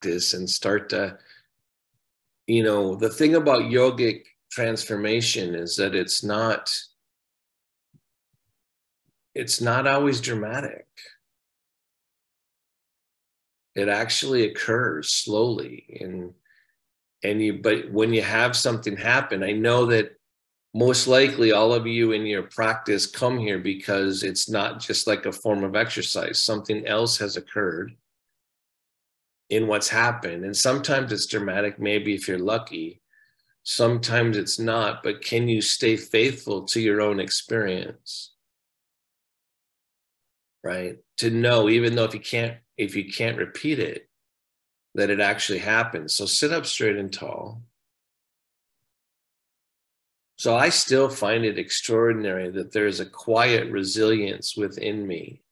practice and start to, you know, the thing about yogic transformation is that it's not always dramatic. It actually occurs slowly, but when you have something happen, I know that most likely all of you in your practice come here because it's not just like a form of exercise. Something else has occurred in what's happened. And sometimes it's dramatic, maybe if you're lucky. Sometimes it's not, but can you stay faithful to your own experience? Right? To know, even though if you can't repeat it, that it actually happens. So sit up straight and tall. So I still find it extraordinary that there's a quiet resilience within me.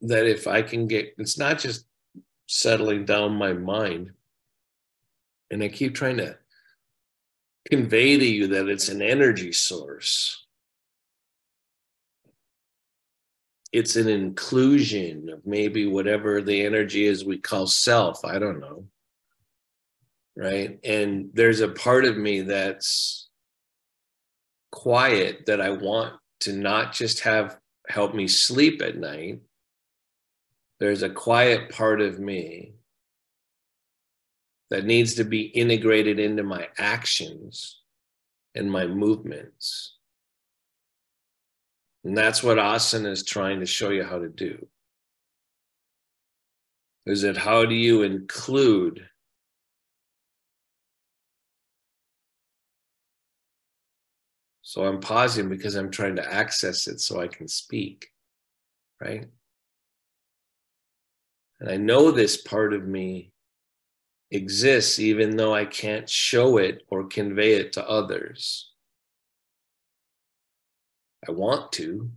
That if I can it's not just settling down my mind. And I keep trying to convey to you that it's an energy source. It's an inclusion of maybe whatever the energy is we call self. I don't know. Right? And there's a part of me that's quiet that I want to not just help me sleep at night. There's a quiet part of me that needs to be integrated into my actions and my movements. And that's what asana is trying to show you how to do. Is that how do you include So I'm pausing because I'm trying to access it so I can speak, right? And I know this part of me exists even though I can't show it or convey it to others. I want to,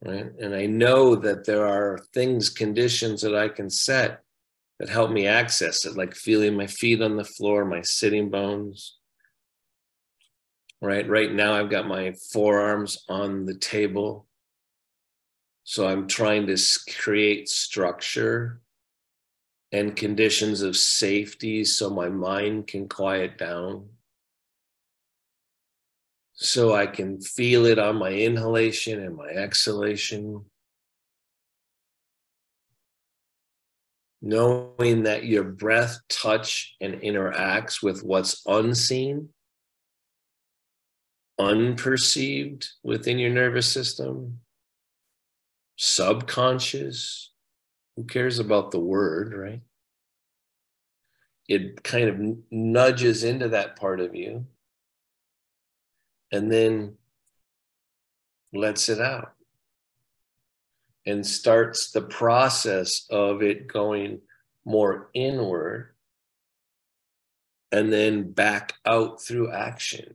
right? And I know that there are conditions that I can set that help me access it, like feeling my feet on the floor, my sitting bones. Right now I've got my forearms on the table. So I'm trying to create structure and conditions of safety so my mind can quiet down. So I can feel it on my inhalation and my exhalation. Knowing that your breath touch and interacts with what's unseen, unperceived within your nervous system, subconscious. Who cares about the word, right? It kind of nudges into that part of you and then lets it out and starts the process of it going more inward and then back out through action.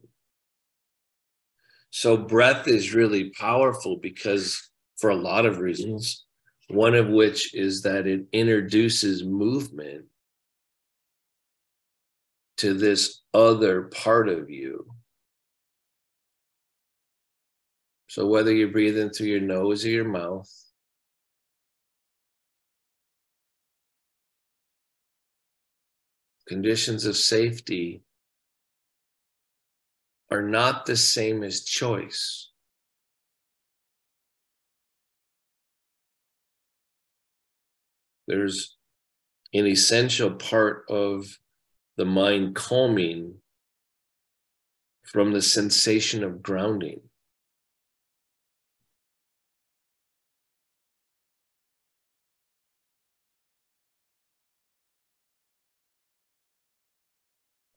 So breath is really powerful because for a lot of reasons, one of which is that it introduces movement to this other part of you. So whether you're breathing through your nose or your mouth, conditions of safety are not the same as choice. There's an essential part of the mind calming from the sensation of grounding.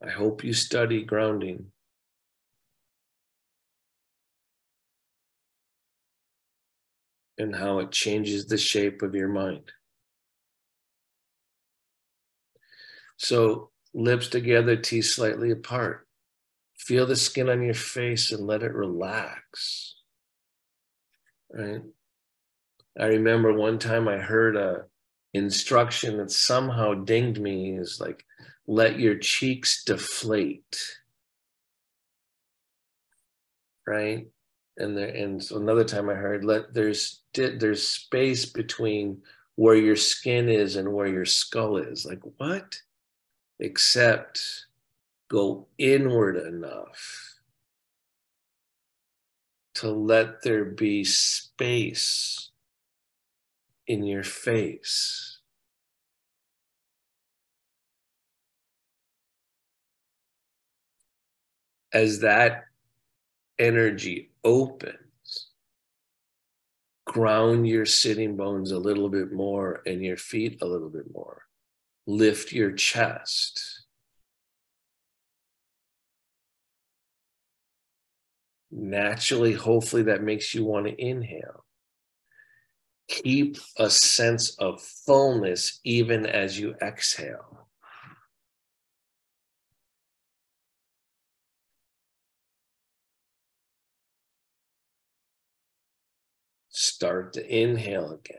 I hope you study grounding. And how it changes the shape of your mind. So lips together, teeth slightly apart. Feel the skin on your face and let it relax. Right? I remember one time I heard a instruction that somehow dinged me is like, let your cheeks deflate. Right? and so another time I heard, there's space between where your skin is and where your skull is. Like, what? Except go inward enough to let there be space in your face. As that energy opens, ground your sitting bones a little bit more and your feet a little bit more. Lift your chest. Naturally, hopefully that makes you want to inhale. Keep a sense of fullness even as you exhale. Start to inhale again.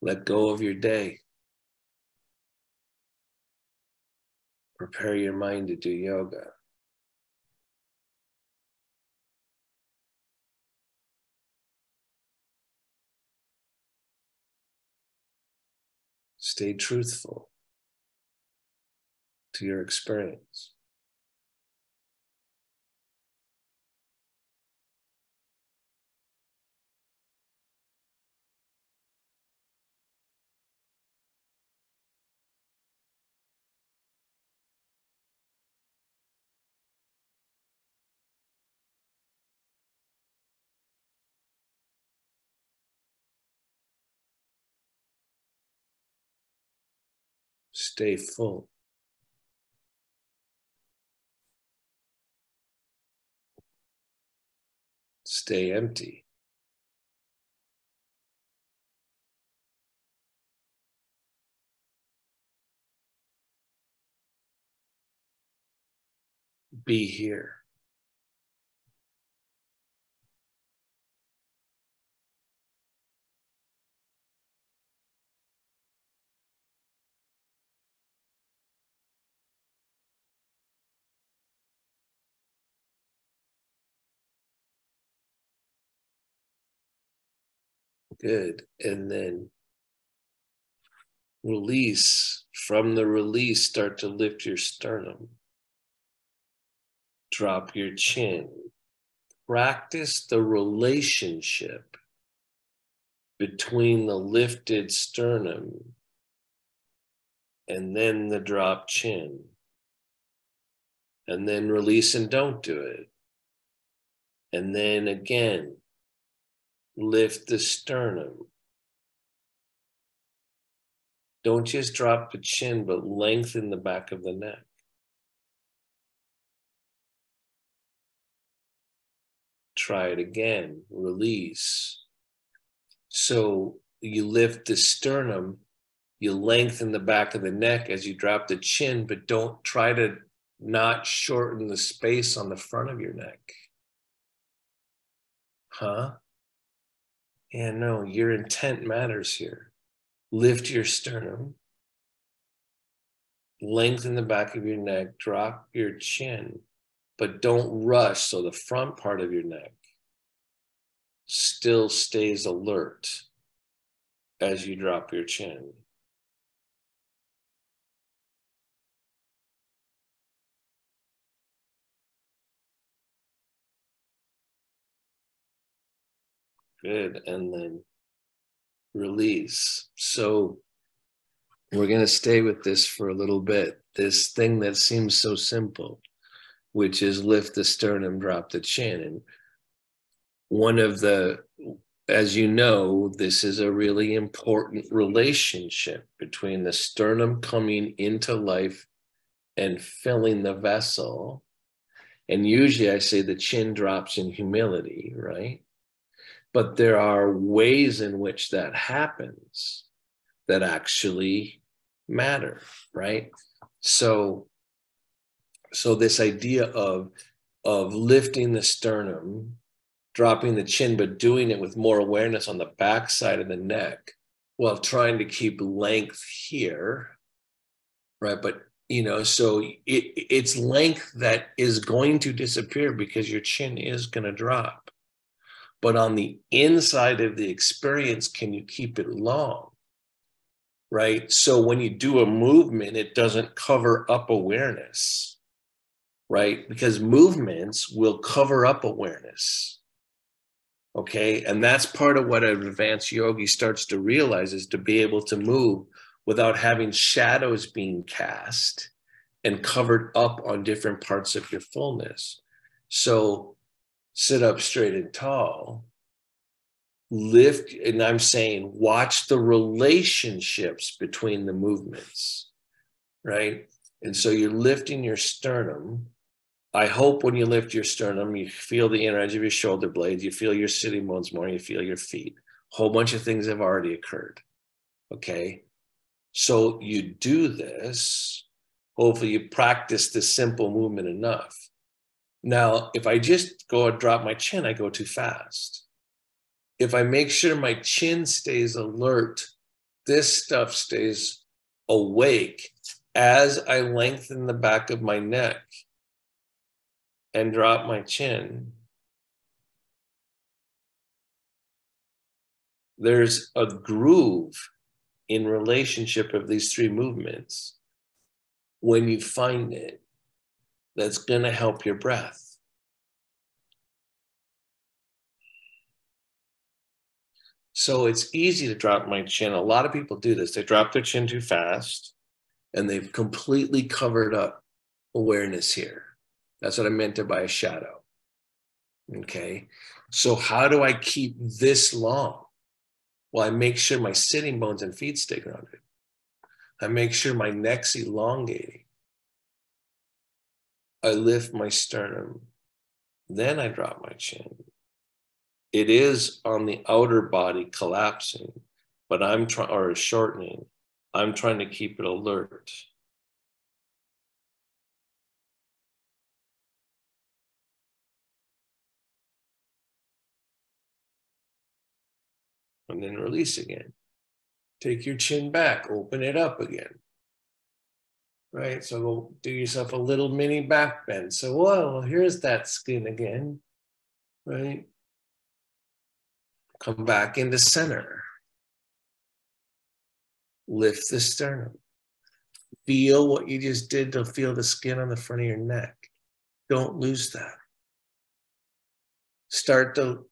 Let go of your day. Prepare your mind to do yoga. Stay truthful to your experience. Stay full. Stay empty. Be here. Good. And then release. From the release, start to lift your sternum. Drop your chin. Practice the relationship between the lifted sternum and then the drop chin. And then release and don't do it. And then again, lift the sternum. Don't just drop the chin, but lengthen the back of the neck. Try it again. Release. So you lift the sternum, you lengthen the back of the neck as you drop the chin, but don't try to not shorten the space on the front of your neck. Huh? Yeah, no, your intent matters here. Lift your sternum, lengthen the back of your neck, drop your chin, but don't rush. So the front part of your neck still stays alert as you drop your chin. Good. And then release. So we're going to stay with this for a little bit. This thing that seems so simple, which is lift the sternum, drop the chin. And one of the, as you know, this is a really important relationship between the sternum coming into life and filling the vessel. And usually I say the chin drops in humility, right? But there are ways in which that happens that actually matter, right? So this idea of lifting the sternum, dropping the chin, but doing it with more awareness on the back side of the neck while trying to keep length here, right? But, so it's length that is going to disappear because your chin is going to drop. But on the inside of the experience, can you keep it long? Right? So when you do a movement, it doesn't cover up awareness, right? Because movements will cover up awareness. Okay. And that's part of what an advanced yogi starts to realize, is to be able to move without having shadows being cast and covered up on different parts of your fullness. So sit up straight and tall, lift, and I'm saying watch the relationships between the movements, right? And so you're lifting your sternum. I hope when you lift your sternum, you feel the inner edge of your shoulder blades, you feel your sitting bones more, you feel your feet. A whole bunch of things have already occurred, okay? So you do this, hopefully you practice this simple movement enough. Now, if I just go and drop my chin, I go too fast. If I make sure my chin stays alert, this stuff stays awake as I lengthen the back of my neck and drop my chin. There's a groove in relationship of these three movements when you find it that's going to help your breath. So it's easy to drop my chin. A lot of people do this. They drop their chin too fast and they've completely covered up awareness here. That's what I meant by a shadow. Okay. So how do I keep this long? Well, I make sure my sitting bones and feet stay grounded. I make sure my neck's elongating. I lift my sternum. Then I drop my chin. It is on the outer body collapsing, but or shortening. I'm trying to keep it alert. And then release again. Take your chin back, open it up again. Right? So go do yourself a little mini back bend. So, whoa, here's that skin again. Right? Come back into center. Lift the sternum. Feel what you just did to feel the skin on the front of your neck. Don't lose that. Start to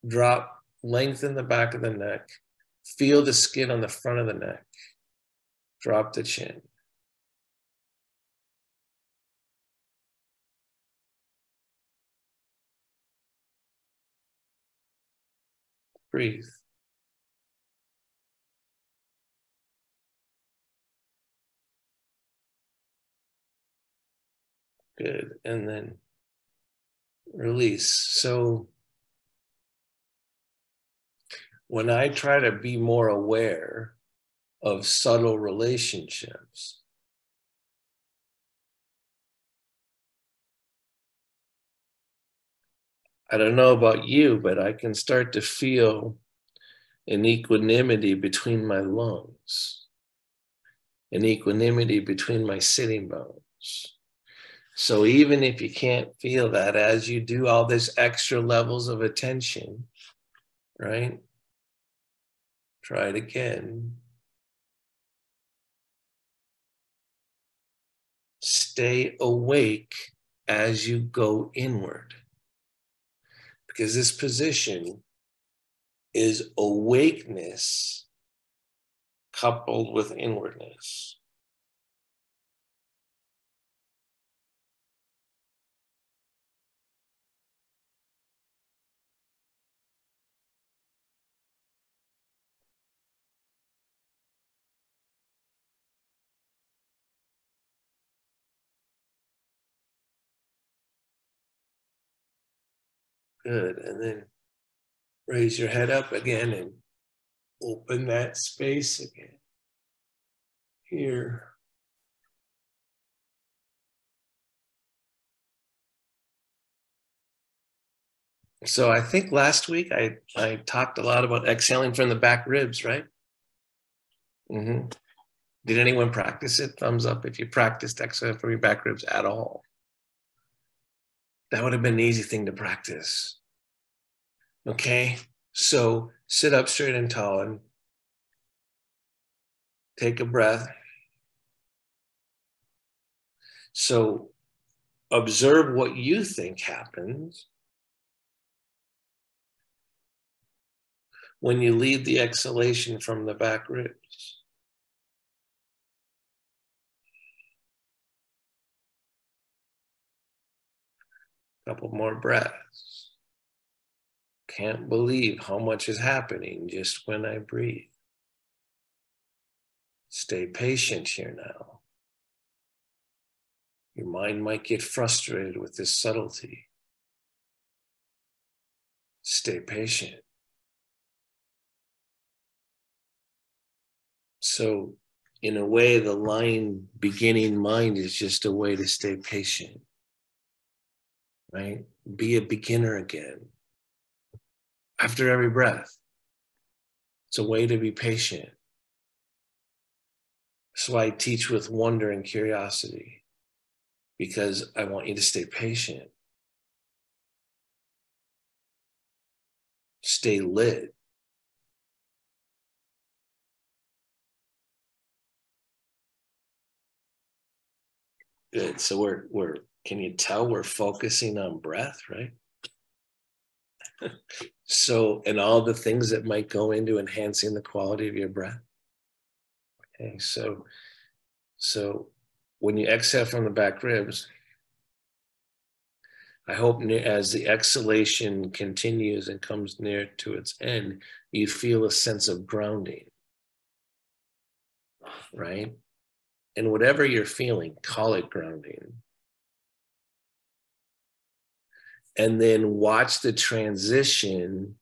drop, lengthen the back of the neck. Feel the skin on the front of the neck. Drop the chin. Breathe. Good. And then release. So when I try to be more aware of subtle relationships, I don't know about you, but I can start to feel an equanimity between my lungs, an equanimity between my sitting bones. So even if you can't feel that, as you do all this extra levels of attention, right? Try it again. Stay awake as you go inward. Because this position is awakeness coupled with inwardness. Good. And then raise your head up again and open that space again. here. So I think last week I talked a lot about exhaling from the back ribs, right? Mm-hmm. Did anyone practice it? Thumbs up if you practiced exhaling from your back ribs at all. That would have been an easy thing to practice. Okay, so sit up straight and tall and take a breath. So observe what you think happens when you lead the exhalation from the back ribs. Couple more breaths. Can't believe how much is happening just when I breathe. Stay patient here now. Your mind might get frustrated with this subtlety. Stay patient. So, in a way, the line beginning mind is just a way to stay patient, right? Be a beginner again. After every breath, it's a way to be patient. So I teach with wonder and curiosity because I want you to stay patient. Stay lit. Good. So we're can you tell we're focusing on breath, right? So, and all the things that might go into enhancing the quality of your breath. Okay, so when you exhale from the back ribs, I hope as the exhalation continues and comes near to its end, you feel a sense of grounding, right? And whatever you're feeling, call it grounding. And then watch the transition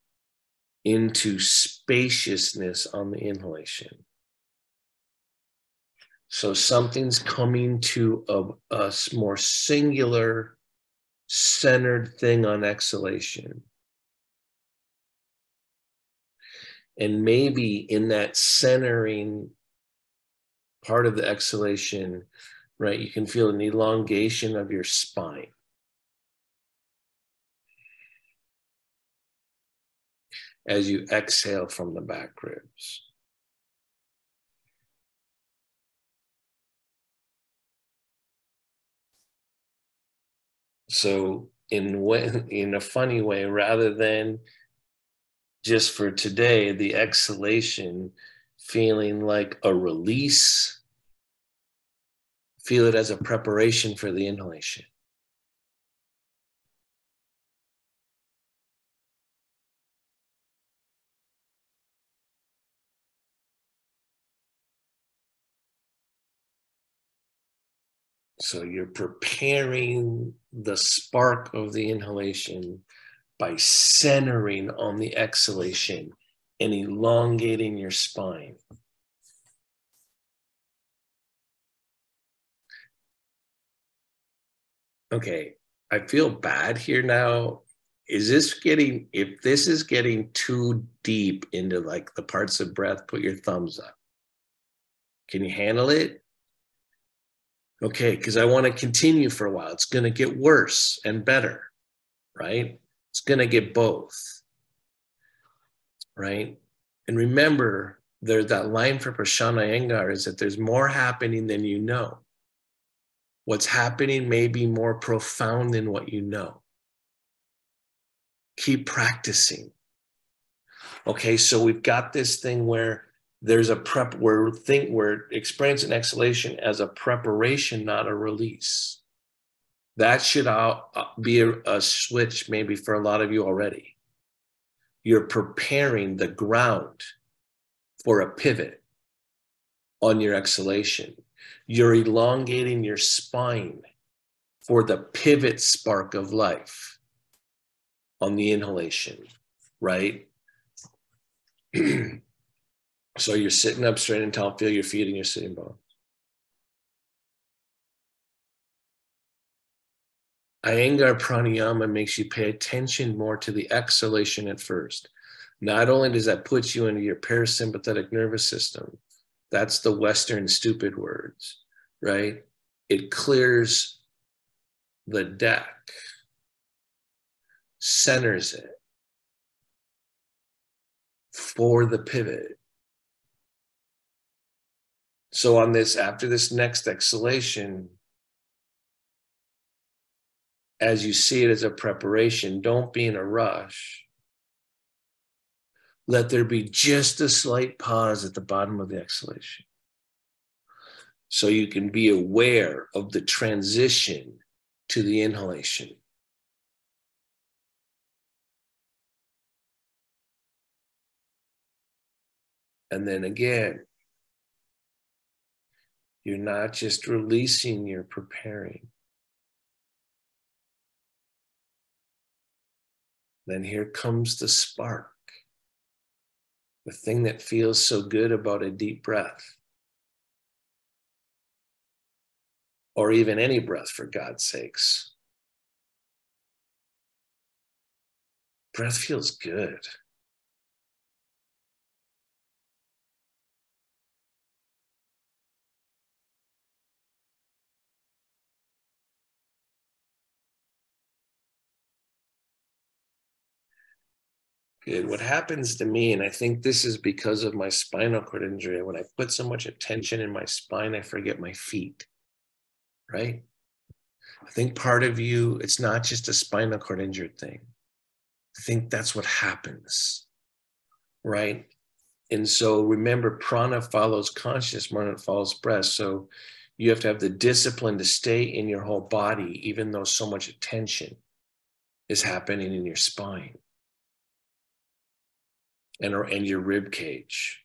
into spaciousness on the inhalation. So something's coming to a more singular, centered thing on exhalation. And maybe in that centering part of the exhalation, right, you can feel an elongation of your spine. As you exhale from the back ribs. So in a funny way, rather than just for today, the exhalation feeling like a release, feel it as a preparation for the inhalation. So you're preparing the spark of the inhalation by centering on the exhalation and elongating your spine. Okay, I feel bad here now. If this is getting too deep into like the parts of breath, put your thumbs up. Can you handle it? Okay, because I want to continue for a while. It's going to get worse and better, right? It's going to get both, right? And remember, there's that line for Prashana Iyengar is that there's more happening than you know. What's happening may be more profound than what you know. Keep practicing. Okay, so we've got this thing where there's a prep, we're experiencing exhalation as a preparation, not a release. That should be a switch maybe for a lot of you already. You're preparing the ground for a pivot on your exhalation. You're elongating your spine for the pivot spark of life on the inhalation, right? So you're sitting up straight and tall, feel your feet in your sitting bones. Iyengar pranayama makes you pay attention more to the exhalation at first. Not only does that put you into your parasympathetic nervous system, that's the Western stupid words, right? It clears the deck, centers it for the pivot. So on this, after this next exhalation, as you see it as a preparation, don't be in a rush. Let there be just a slight pause at the bottom of the exhalation, so you can be aware of the transition to the inhalation. And then again, you're not just releasing, you're preparing. Then here comes the spark, the thing that feels so good about a deep breath, or even any breath, for God's sakes. Breath feels good. Good. What happens to me, and I think this is because of my spinal cord injury, when I put so much attention in my spine, I forget my feet, right? I think part of you, it's not just a spinal cord injured thing. I think that's what happens, right? And so remember, prana follows consciousness, mana follows breath. So you have to have the discipline to stay in your whole body, even though so much attention is happening in your spine and your rib cage.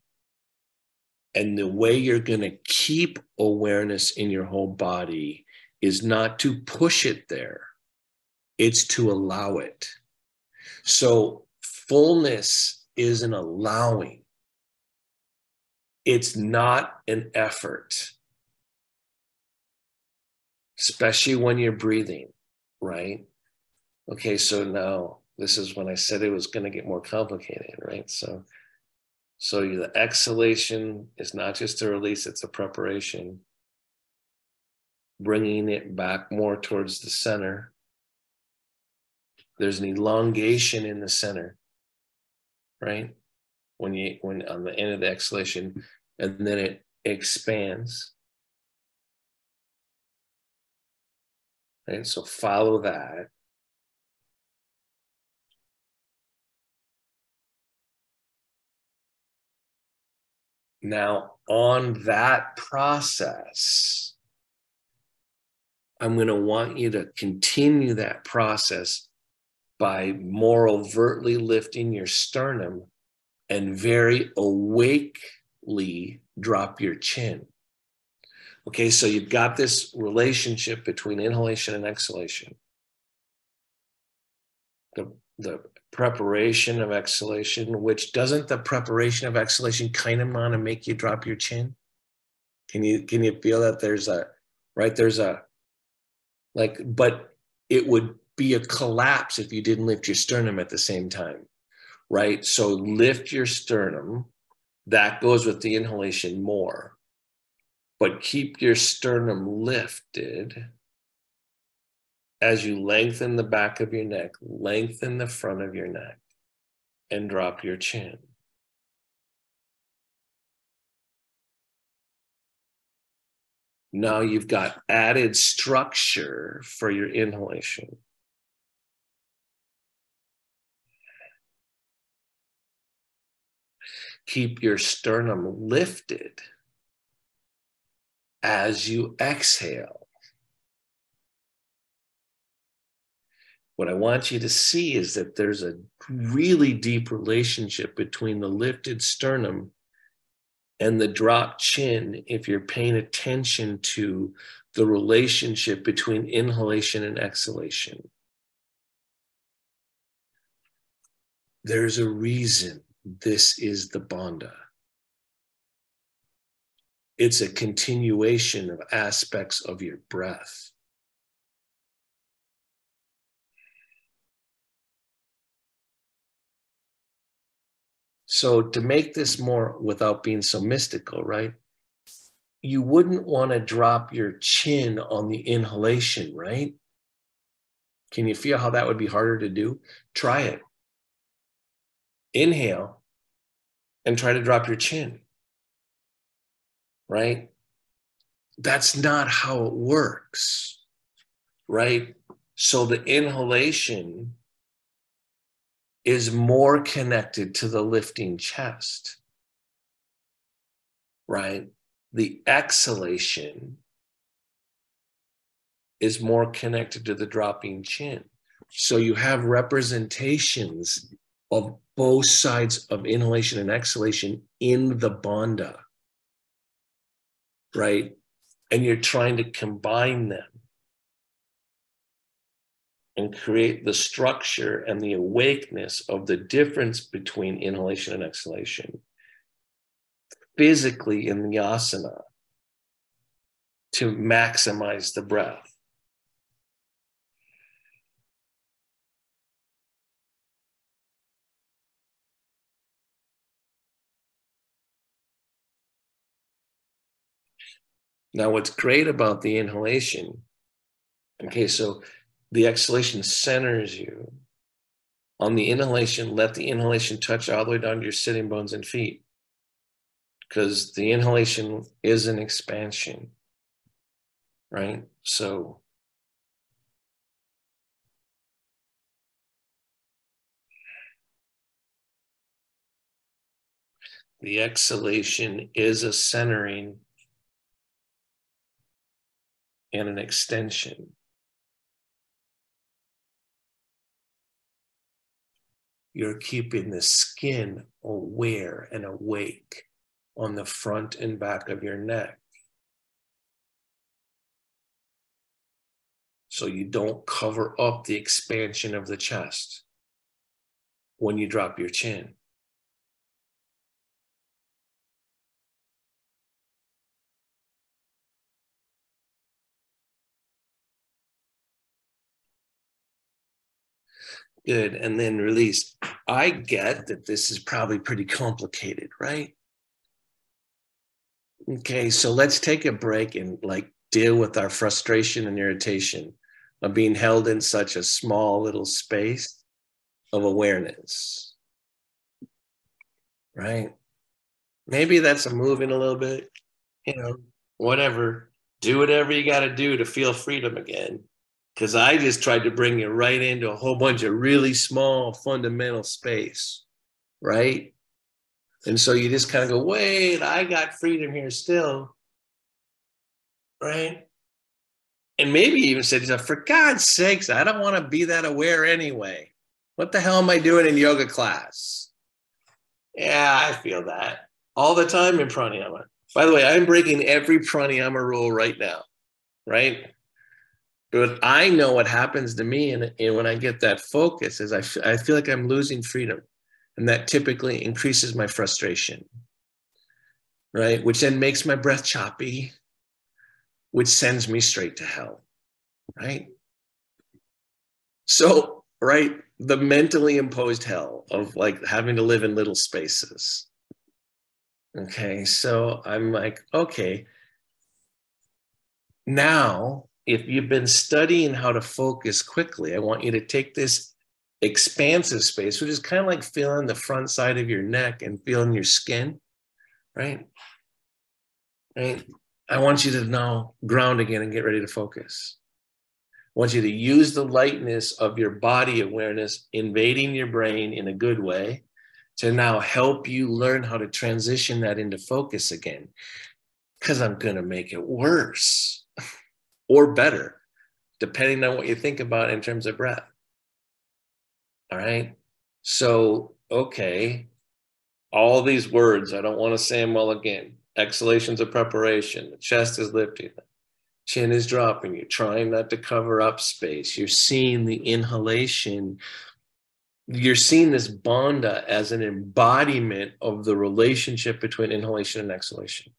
And the way you're going to keep awareness in your whole body is not to push it there. It's to allow it. So fullness is an allowing. It's not an effort, especially when you're breathing, right? Okay, so now this is when I said it was going to get more complicated, right? So the exhalation is not just a release, it's a preparation. Bringing it back more towards the center. There's an elongation in the center, right? When on the end of the exhalation, and then it expands. Right? So follow that. Now, on that process, I'm going to want you to continue that process by more overtly lifting your sternum and very awakely drop your chin. Okay, so you've got this relationship between inhalation and exhalation. The preparation of exhalation, which doesn't the preparation of exhalation kind of want to make you drop your chin? Can you feel that there's a but it would be a collapse if you didn't lift your sternum at the same time, right? So lift your sternum. That goes with the inhalation more, but keep your sternum lifted as you lengthen the back of your neck, lengthen the front of your neck, and drop your chin. Now you've got added structure for your inhalation. Keep your sternum lifted as you exhale. What I want you to see is that there's a really deep relationship between the lifted sternum and the dropped chin if you're paying attention to the relationship between inhalation and exhalation. There's a reason this is the bandha. It's a continuation of aspects of your breath. So to make this more without being so mystical, right? You wouldn't want to drop your chin on the inhalation, right? Can you feel how that would be harder to do? Try it. Inhale and try to drop your chin, right? That's not how it works, right? So the inhalation is more connected to the lifting chest, right? The exhalation is more connected to the dropping chin. So you have representations of both sides of inhalation and exhalation in the bandha, right? And you're trying to combine them and create the structure and the awakeness of the difference between inhalation and exhalation physically in the asana to maximize the breath. Now, what's great about the inhalation, okay, so the exhalation centers you. On the inhalation, let the inhalation touch all the way down to your sitting bones and feet, because the inhalation is an expansion, right? So the exhalation is a centering and an extension. You're keeping the skin aware and awake on the front and back of your neck, so you don't cover up the expansion of the chest when you drop your chin. Good. And then release. I get that this is probably pretty complicated, right? Okay, so let's take a break and deal with our frustration and irritation of being held in such a small little space of awareness, right? Maybe that's a moving a little bit, whatever. Do whatever you got to do to feel freedom again. Because I just tried to bring you right into a whole bunch of really small fundamental space, right? And so you just kind of go, wait, I got freedom here still, right? And maybe you even said, for God's sakes, I don't want to be that aware anyway. What the hell am I doing in yoga class? Yeah, I feel that all the time in pranayama. By the way, I'm breaking every pranayama rule right now, right? But I know what happens to me, and when I get that focus is I feel like I'm losing freedom, and that typically increases my frustration, right? Which then makes my breath choppy, which sends me straight to hell, right? So, right, the mentally imposed hell of having to live in little spaces. Okay, so I'm like, okay, now if you've been studying how to focus quickly, I want you to take this expansive space, which is kind of like feeling the front side of your neck and feeling your skin, right? Right? I want you to now ground again and get ready to focus. I want you to use the lightness of your body awareness invading your brain in a good way to now help you learn how to transition that into focus again. Because I'm going to make it worse or better, depending on what you think about in terms of breath. All right. So, okay. All these words, I don't want to say them all again. Exhalation's a preparation. The chest is lifting. The chin is dropping. You're trying not to cover up space. You're seeing the inhalation. You're seeing this bandha as an embodiment of the relationship between inhalation and exhalation.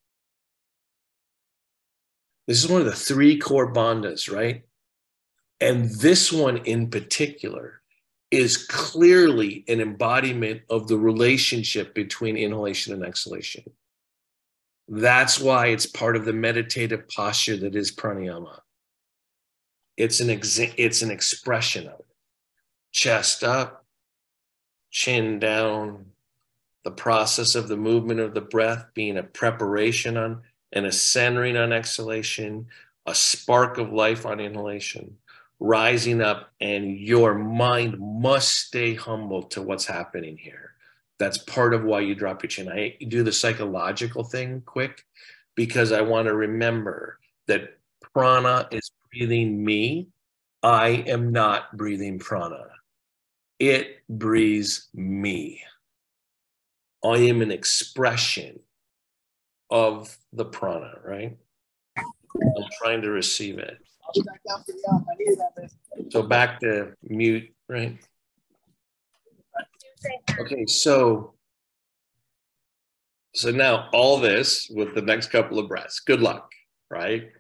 This is one of the three core bandhas, right? And this one in particular is clearly an embodiment of the relationship between inhalation and exhalation. That's why it's part of the meditative posture that is pranayama. It's an expression of it. Chest up, chin down, the process of the movement of the breath being a preparation on and a centering on exhalation, a spark of life on inhalation, rising up, and your mind must stay humble to what's happening here. That's part of why you drop your chin. I do the psychological thing quick because I want to remember that prana is breathing me. I am not breathing prana. It breathes me. I am an expression of the prana, right? I'm trying to receive it. So back to mute, right? Okay, so now all this with the next couple of breaths. Good luck, right?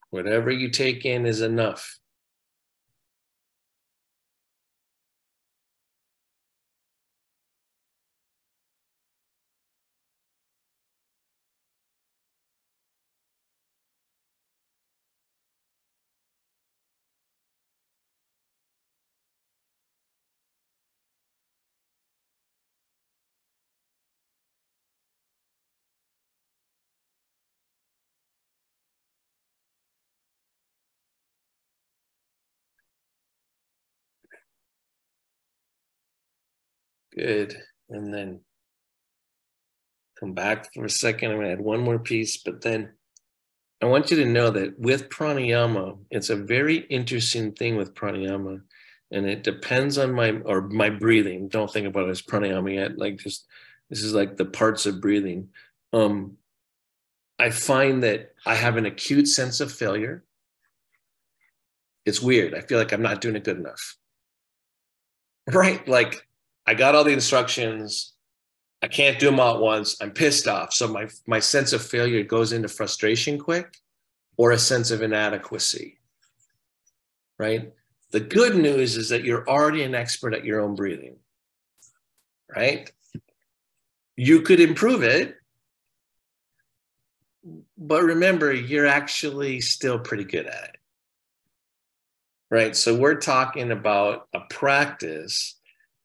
Whatever you take in is enough. Good. And then come back for a second. I'm going to add one more piece, but then I want you to know that with pranayama, it's a very interesting thing with pranayama, and it depends on my breathing. Don't think about it as pranayama yet. Like just this is like the parts of breathing. I find that I have an acute sense of failure. It's weird. I feel like I'm not doing it good enough. Right? Like I got all the instructions. I can't do them all at once. I'm pissed off. So my sense of failure goes into frustration quick or a sense of inadequacy, right? The good news is that you're already an expert at your own breathing, right? You could improve it, but remember, you're actually still pretty good at it, right? So we're talking about a practice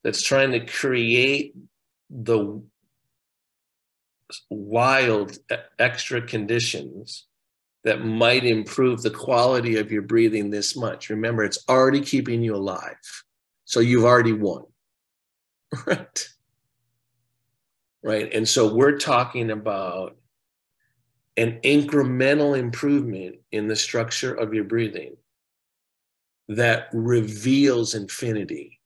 that's trying to create the wild extra conditions that might improve the quality of your breathing this much. Remember, it's already keeping you alive. So you've already won, right? Right. And so we're talking about an incremental improvement in the structure of your breathing that reveals infinity.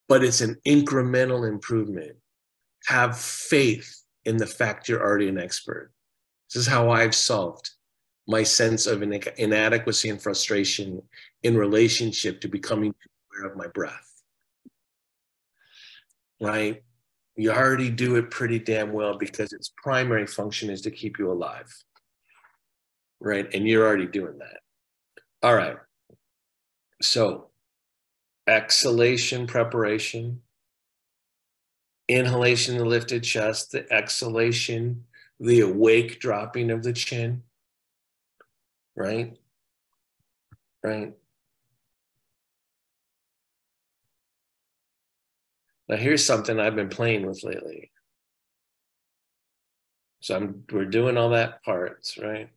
But it's an incremental improvement. Have faith in the fact you're already an expert. This is how I've solved my sense of inadequacy and frustration in relationship to becoming aware of my breath. Right? You already do it pretty damn well because its primary function is to keep you alive. Right? And you're already doing that. All right. So, exhalation preparation, inhalation, the lifted chest, the exhalation, the awake dropping of the chin. Right? Right? Now, here's something I've been playing with lately. So we're doing all that parts, right?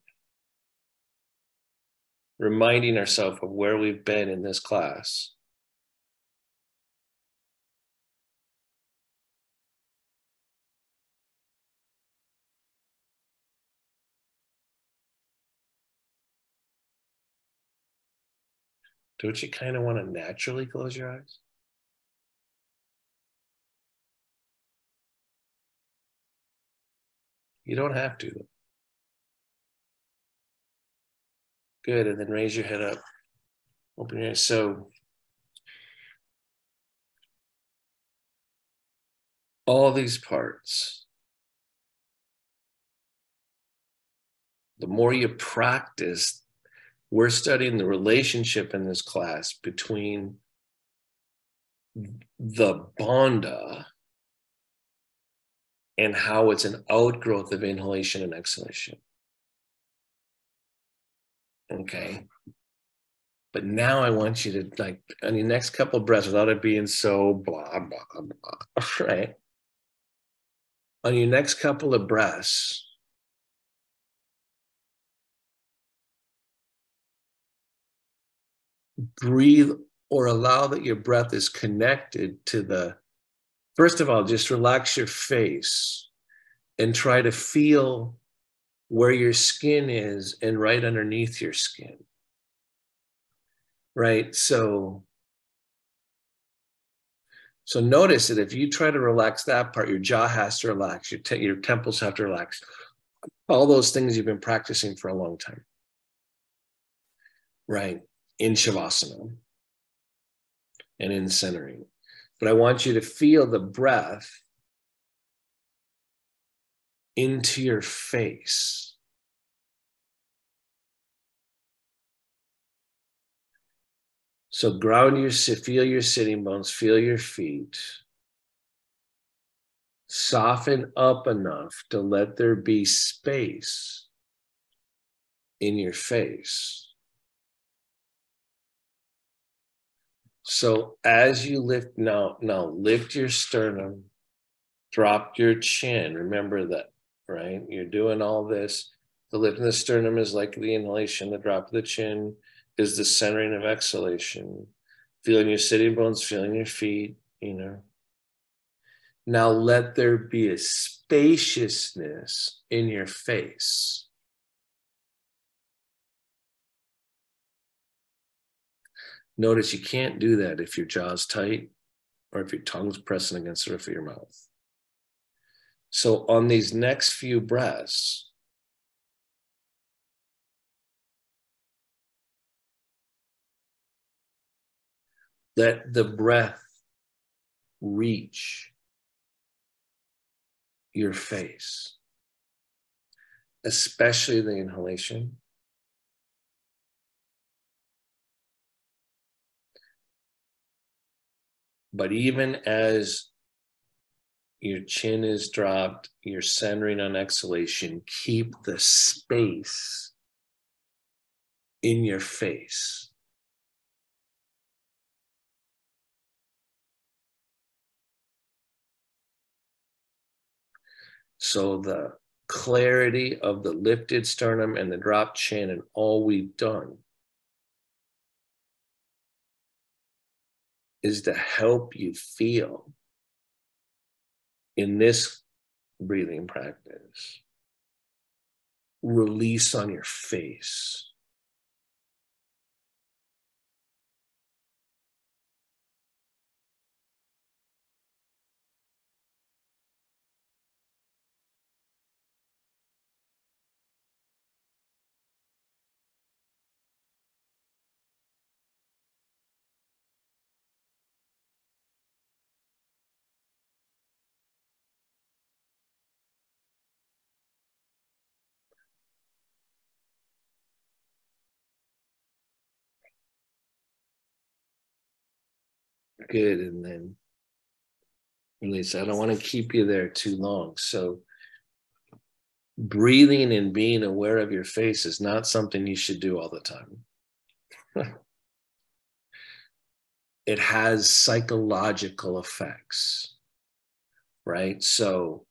Reminding ourselves of where we've been in this class. Don't you kind of want to naturally close your eyes? You don't have to. Good. And then raise your head up. Open your eyes. So all these parts The more you practice, we're studying the relationship in this class between the bandha and how it's an outgrowth of inhalation and exhalation. Okay. But now I want you to, like, on your next couple of breaths, without it being so blah, blah, blah, right? On your next couple of breaths, breathe or allow that your breath is connected to the, first of all, just relax your face and try to feel where your skin is and right underneath your skin. Right? So notice that if you try to relax that part, your jaw has to relax, your temples have to relax. All those things you've been practicing for a long time. Right? In Shavasana and in centering. But I want you to feel the breath into your face. So feel your sitting bones, feel your feet. Soften up enough to let there be space in your face. So as you lift, now lift your sternum, drop your chin. Remember that, right? You're doing all this. The lift in the sternum is like the inhalation. The drop of the chin is the centering of exhalation. Feeling your sitting bones, feeling your feet, Now let there be a spaciousness in your face. Notice you can't do that if your jaw's tight or if your tongue's pressing against the roof of your mouth. So on these next few breaths, let the breath reach your face, especially the inhalation. But even as your chin is dropped, you're centering on exhalation, keep the space in your face. So the clarity of the lifted sternum and the dropped chin and all we've done is to help you feel in this breathing practice, release on your face. Good. And then release. I don't want to keep you there too long. So breathing and being aware of your face is not something you should do all the time. It has psychological effects, right? So,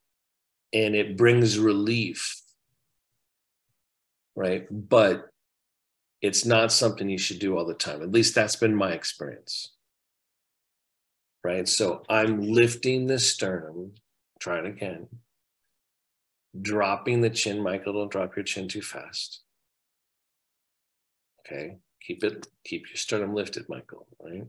and it brings relief, right? But it's not something you should do all the time. At least that's been my experience, right? So I'm lifting the sternum, try it again. Dropping the chin, Michael, don't drop your chin too fast. Okay, keep your sternum lifted, Michael, right?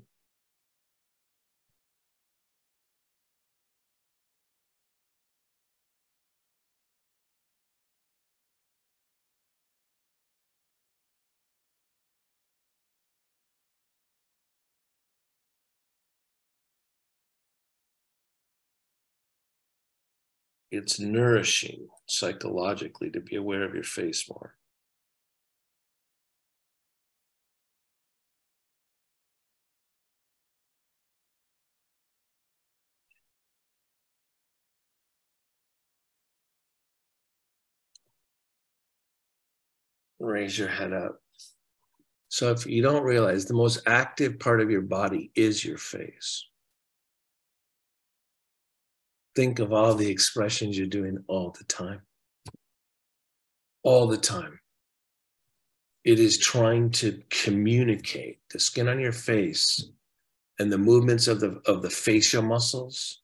It's nourishing psychologically to be aware of your face more. Raise your head up. So if you don't realize, the most active part of your body is your face. Think of all the expressions you're doing all the time. All the time. It is trying to communicate. The skin on your face and the movements of the facial muscles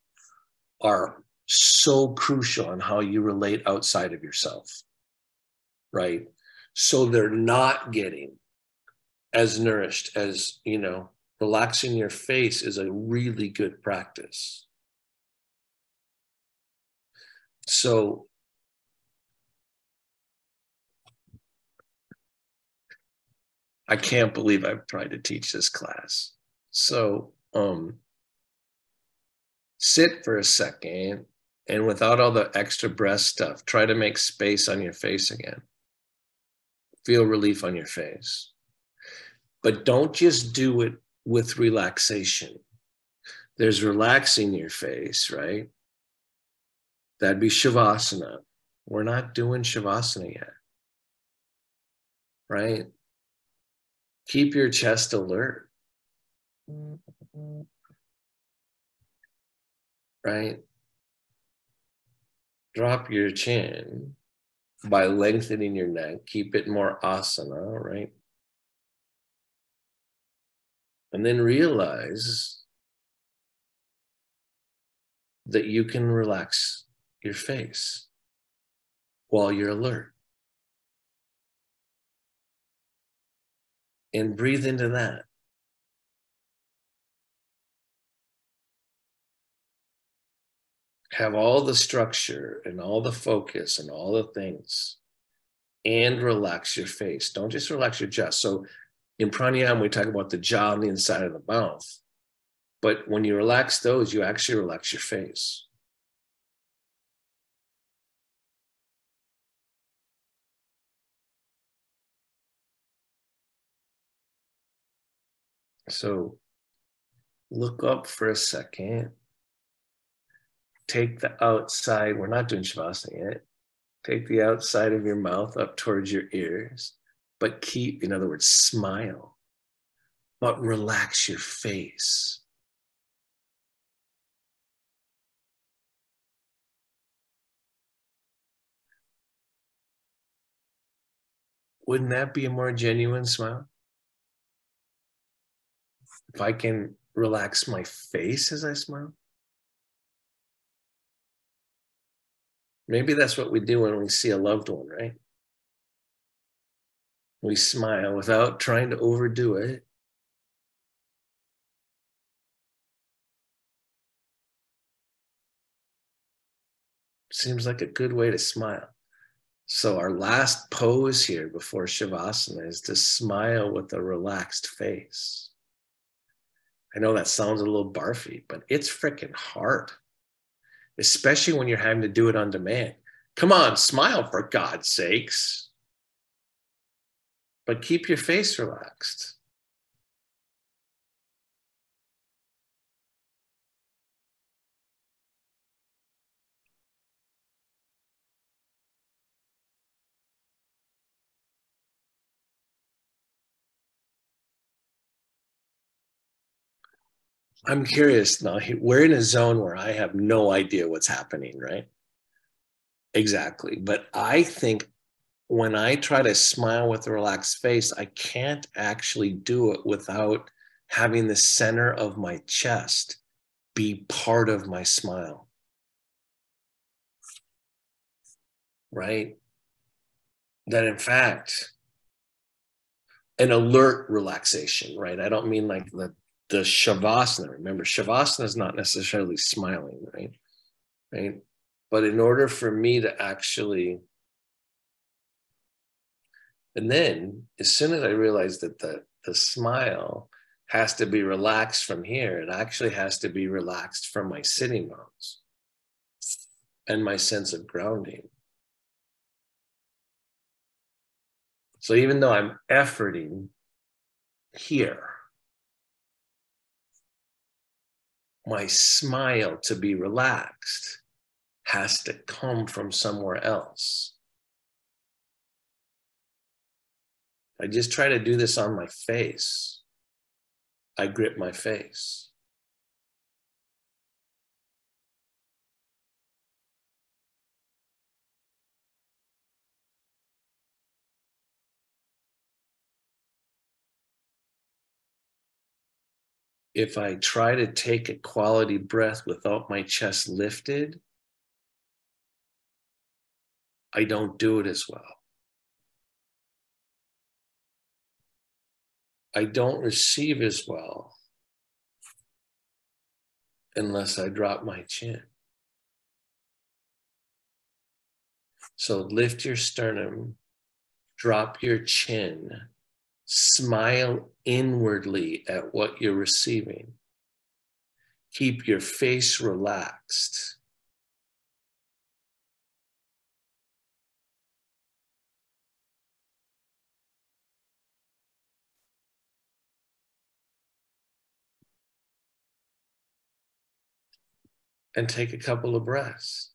are so crucial on how you relate outside of yourself, right? So they're not getting as nourished as, you know, relaxing your face is a really good practice. So I can't believe I've tried to teach this class. So sit for a second, and without all the extra breath stuff, try to make space on your face again. Feel relief on your face. But don't just do it with relaxation. There's relaxing your face, right? That'd be Shavasana. We're not doing Shavasana yet, right? Keep your chest alert, right? Drop your chin by lengthening your neck. Keep it more asana, right? And then realize that you can relax your face while you're alert. And breathe into that. Have all the structure and all the focus and all the things, and relax your face. Don't just relax your jaw. So in pranayama, we talk about the jaw on the inside of the mouth. But when you relax those, you actually relax your face. So look up for a second. Take the outside. We're not doing Shavasana yet. Take the outside of your mouth up towards your ears, but keep, in other words, smile, but relax your face. Wouldn't that be a more genuine smile? If I can relax my face as I smile? Maybe that's what we do when we see a loved one, right? We smile without trying to overdo it. Seems like a good way to smile. So our last pose here before Shavasana is to smile with a relaxed face. I know that sounds a little barfy, but it's freaking hard, especially when you're having to do it on demand. Come on, smile for God's sakes. But keep your face relaxed. I'm curious now, we're in a zone where I have no idea what's happening, right? Exactly. But I think when I try to smile with a relaxed face, I can't actually do it without having the center of my chest be part of my smile. Right? That in fact, an alert relaxation, right? I don't mean like the Shavasana. Remember, Shavasana is not necessarily smiling, right? Right? But in order for me to actually, and then as soon as I realized that the smile has to be relaxed from here, it actually has to be relaxed from my sitting bones and my sense of grounding. So even though I'm efforting here, my smile to be relaxed has to come from somewhere else. I just try to do this on my face. I grip my face. If I try to take a quality breath without my chest lifted, I don't do it as well. I don't receive as well unless I drop my chin. So lift your sternum, drop your chin, smile inwardly at what you're receiving. Keep your face relaxed. And take a couple of breaths.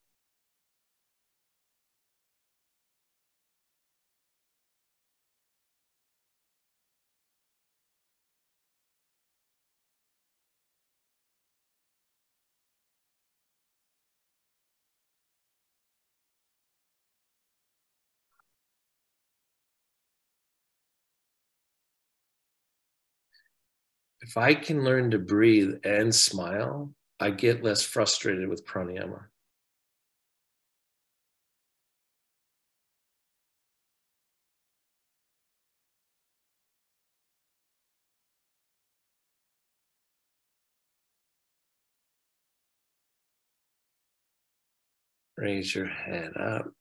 If I can learn to breathe and smile, I get less frustrated with pranayama. Raise your head up.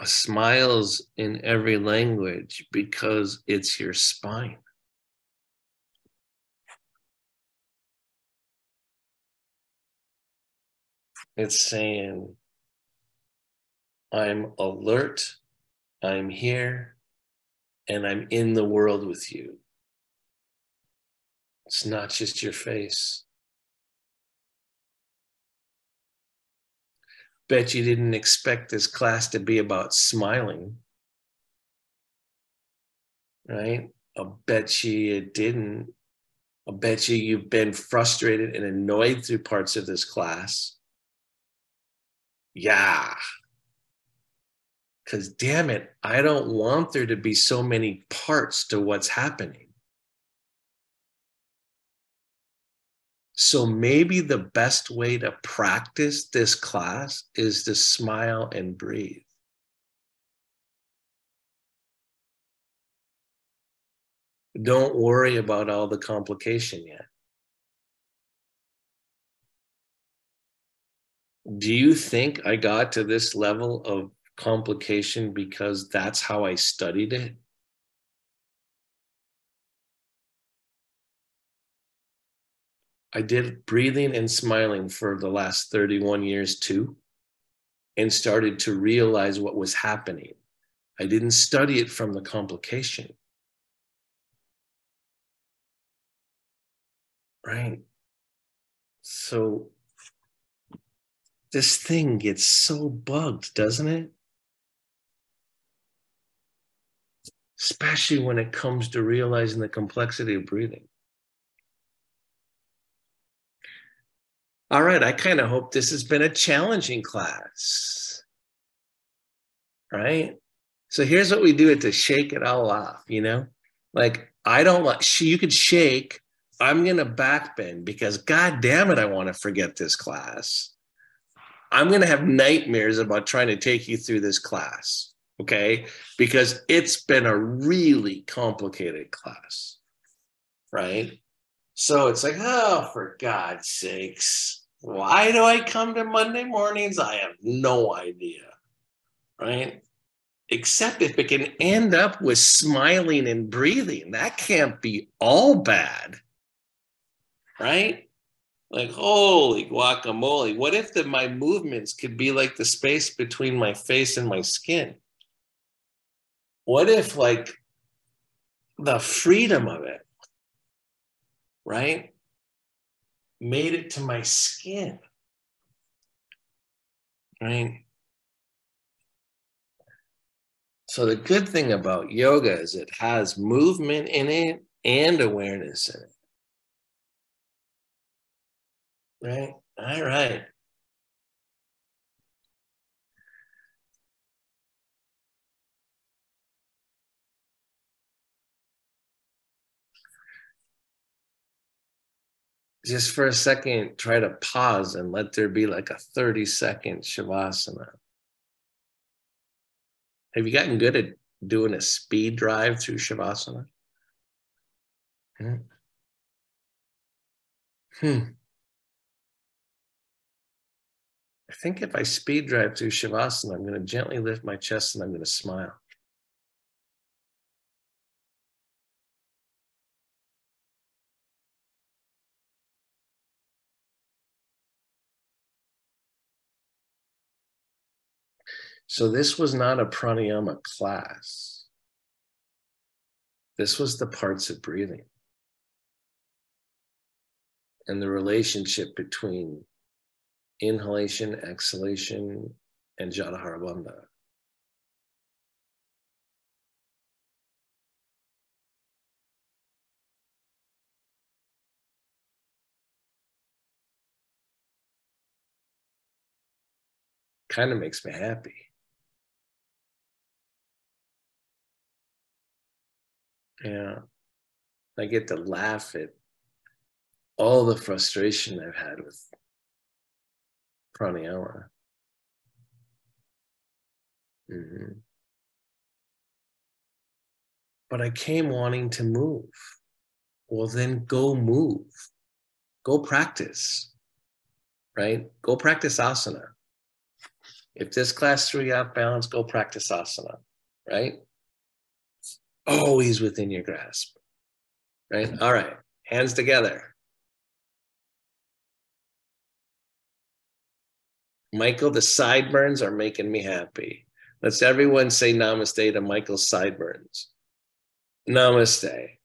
A smile's in every language because it's your spine. It's saying, I'm alert, I'm here, and I'm in the world with you. It's not just your face. Bet you didn't expect this class to be about smiling, right? I'll bet you didn't. I'll bet you've been frustrated and annoyed through parts of this class. Yeah. Because damn it, I don't want there to be so many parts to what's happening. So maybe the best way to practice this class is to smile and breathe. Don't worry about all the complication yet. Do you think I got to this level of complication because that's how I studied it? I did breathing and smiling for the last 31 years too, and started to realize what was happening. I didn't study it from the complication. Right? So this thing gets so bugged, doesn't it? Especially when it comes to realizing the complexity of breathing. All right, I kind of hope this has been a challenging class, right? So here's what we do to shake it all off, you know? Like, I don't like, you could shake, I'm going to backbend because God damn it, I want to forget this class. I'm going to have nightmares about trying to take you through this class, okay? Because it's been a really complicated class, right? So it's like, oh, for God's sakes, why do I come to Monday mornings? I have no idea, right? Except if it can end up with smiling and breathing, that can't be all bad, right? Like, holy guacamole, what if my movements could be like the space between my face and my skin? What if, like, the freedom of it, right, made it to my skin, right? So the good thing about yoga is it has movement in it and awareness in it. Right? All right. Just for a second, try to pause and let there be like a 30-second Shavasana. Have you gotten good at doing a speed drive through Shavasana? Hmm. I think if I speed drive through Shavasana, I'm going to gently lift my chest and I'm going to smile. So this was not a pranayama class. This was the parts of breathing and the relationship between inhalation, exhalation, and Jatahara Bandha. Kind of makes me happy. Yeah. I get to laugh at all the frustration I've had with pranayama. Mm-hmm. But I came wanting to move. Well, then go move. Go practice, right? Go practice asana. If this class threw you off balance, go practice asana, right? It's always within your grasp, right? All right, hands together. Michael, the sideburns are making me happy. Let's everyone say namaste to Michael's sideburns. Namaste.